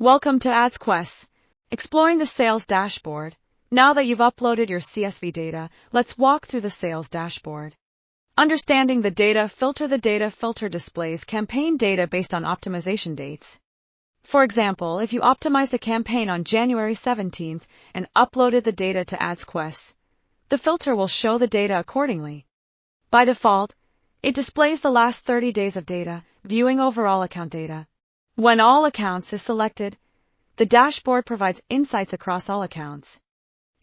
Welcome to AdsQuests, exploring the sales dashboard. Now that you've uploaded your CSV data, let's walk through the sales dashboard. Understanding the data filter displays campaign data based on optimization dates. For example, if you optimized a campaign on January 17th and uploaded the data to AdsQuests, the filter will show the data accordingly. By default, it displays the last 30 days of data, viewing overall account data. When all accounts is selected, the dashboard provides insights across all accounts.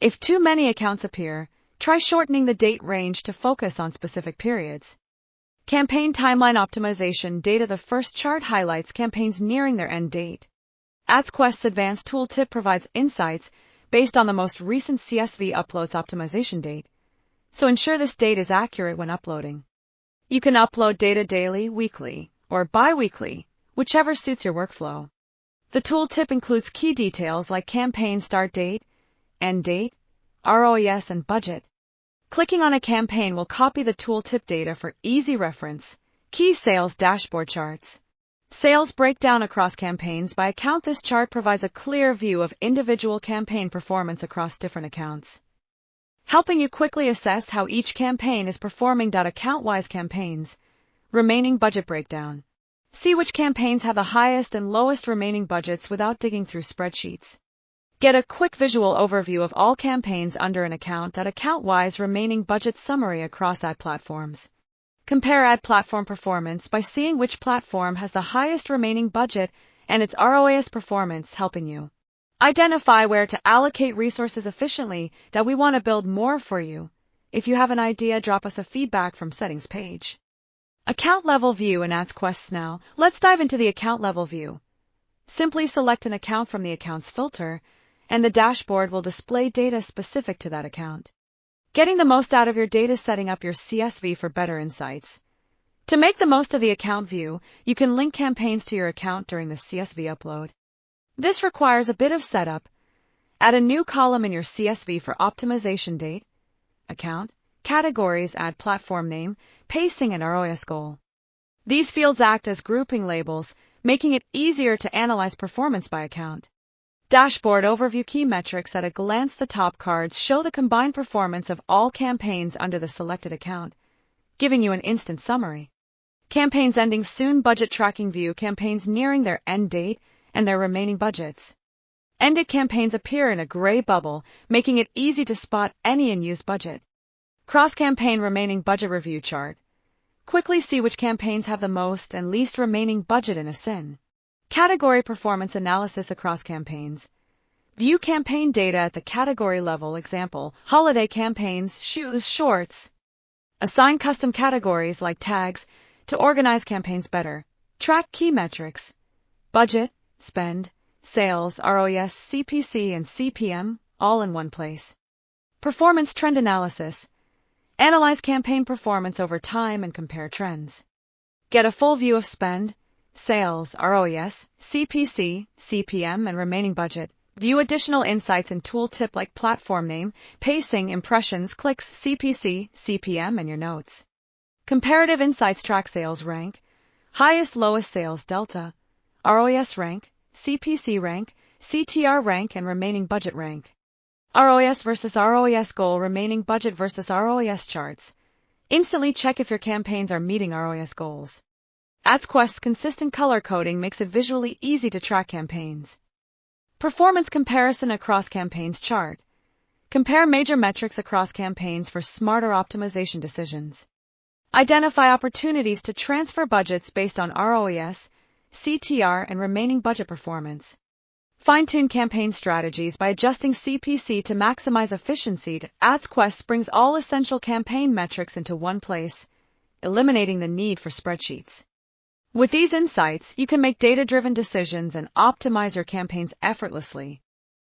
If too many accounts appear, try shortening the date range to focus on specific periods. Campaign timeline optimization data. The first chart highlights campaigns nearing their end date. AdsQuests Advanced Tooltip provides insights based on the most recent CSV upload's optimization date, so ensure this date is accurate when uploading. You can upload data daily, weekly, or bi-weekly, whichever suits your workflow. The tooltip includes key details like campaign start date, end date, ROAS, and budget. Clicking on a campaign will copy the tooltip data for easy reference. Key sales dashboard charts. Sales breakdown across campaigns by account. This chart provides a clear view of individual campaign performance across different accounts, helping you quickly assess how each campaign is performing. Account-wise campaigns. Remaining budget breakdown. See which campaigns have the highest and lowest remaining budgets without digging through spreadsheets. Get a quick visual overview of all campaigns under an account. Account-wise remaining budget summary across ad platforms. Compare ad platform performance by seeing which platform has the highest remaining budget and its ROAS performance, helping you identify where to allocate resources efficiently. We want to build more for you. If you have an idea, drop us a feedback from settings page. Account level view in AdsQuests. Now, let's dive into the account level view. Simply select an account from the accounts filter, and the dashboard will display data specific to that account. Getting the most out of your data. Setting up your CSV for better insights. To make the most of the account view, you can link campaigns to your account during the CSV upload. This requires a bit of setup. Add a new column in your CSV for optimization date, account, categories, ad platform name, pacing, and ROAS goal. These fields act as grouping labels, making it easier to analyze performance by account. Dashboard overview. Key metrics at a glance. The top cards show the combined performance of all campaigns under the selected account, giving you an instant summary. Campaigns ending soon. Budget tracking view. Campaigns nearing their end date and their remaining budgets. Ended campaigns appear in a gray bubble, making it easy to spot any unused budget. Cross-campaign remaining budget review chart. Quickly see which campaigns have the most and least remaining budget in a SIN. Category performance analysis across campaigns. View campaign data at the category level. Example, holiday campaigns, shoes, shorts. Assign custom categories like tags to organize campaigns better. Track key metrics. Budget, spend, sales, ROAS, CPC, and CPM, all in one place. Performance trend analysis. Analyze campaign performance over time and compare trends. Get a full view of spend, sales, ROAS, CPC, CPM, and remaining budget. View additional insights in tooltip like platform name, pacing, impressions, clicks, CPC, CPM, and your notes. Comparative insights. Track sales rank, highest lowest sales delta, ROAS rank, CPC rank, CTR rank, and remaining budget rank. ROAS versus ROAS goal. Remaining budget versus ROAS charts. Instantly check if your campaigns are meeting ROAS goals. AdsQuests consistent color coding makes it visually easy to track campaigns. Performance comparison across campaigns chart. Compare major metrics across campaigns for smarter optimization decisions. Identify opportunities to transfer budgets based on ROAS, CTR, and remaining budget performance. Fine-tune campaign strategies by adjusting CPC to maximize efficiency. AdsQuests brings all essential campaign metrics into one place, eliminating the need for spreadsheets. With these insights, you can make data-driven decisions and optimize your campaigns effortlessly.